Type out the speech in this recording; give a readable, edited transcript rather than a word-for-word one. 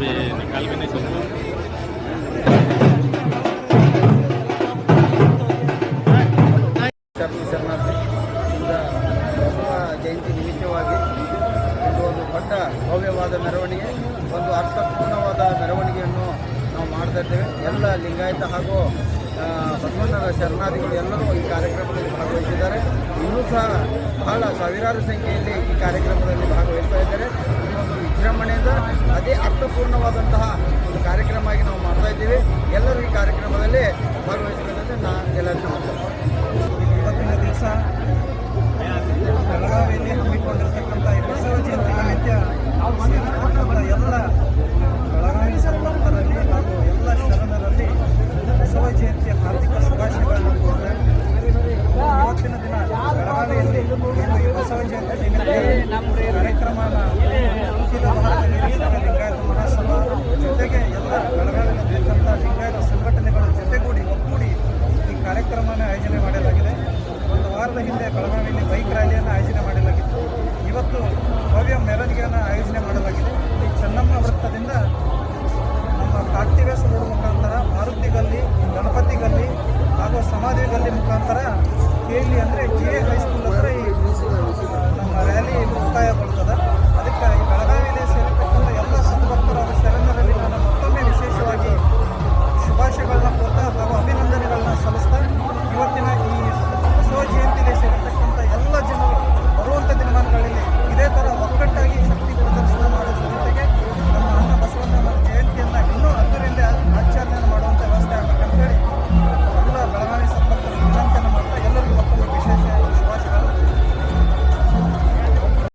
अभी निकाल भी नहीं सकते। ಬಸವ ಜಯಂತಿ ನಿಮಿತ್ತವಾಗಿ ಇದು ಒಂದು ದೊಡ್ಡ ಭವ್ಯವಾದ ಮೆರವಣಿಗೆ, ಒಂದು ಅರ್ಥಪೂರ್ಣವಾದ ಮೆರವಣಿಗೆಯನ್ನು ನಾವು ಮಾಡ್ತಾ ಇದ್ದೇವೆ. ಎಲ್ಲ ಲಿಂಗಾಯತ ಹಾಗೂ ಬಸವಣ್ಣರ ಶರಣಾರ್ಥಿಗಳು ಎಲ್ಲರೂ ಈ ಕಾರ್ಯಕ್ರಮದಲ್ಲಿ ಭಾಗವಹಿಸಿದ್ದಾರೆ. ಇನ್ನೂ ಸಹ ಬಹಳ ಸಾವಿರಾರು ಸಂಖ್ಯೆಯಲ್ಲಿ ಈ ಕಾರ್ಯಕ್ರಮದಲ್ಲಿ ಭಾಗವಹಿಸ್ತಾ ಇದ್ದಾರೆ. ಈ ಒಂದು ವಿಜೃಂಭಣೆಯಿಂದ ಅದೇ ಅರ್ಥಪೂರ್ಣವಾದಂತಹ ಒಂದು ಕಾರ್ಯಕ್ರಮ ಆಗಿ ನಾವು ಮಾಡ್ತಾ ಇದ್ದೀವಿ. ಎಲ್ಲರೂ ಈ ಕಾರ್ಯಕ್ರಮದಲ್ಲಿ ಭಾಗವಹಿಸಬೇಕಂತ ಎಲ್ಲರಿಗೂ ಇವತ್ತಿನ ದಿವಸ ಬೆಳಗಾವಿಯಲ್ಲಿ ಹಮ್ಮಿಕೊಂಡಿರ್ತಕ್ಕಂಥ ಈ ಬಸವ ಜಯಂತಿ ನಿಮಿತ್ತ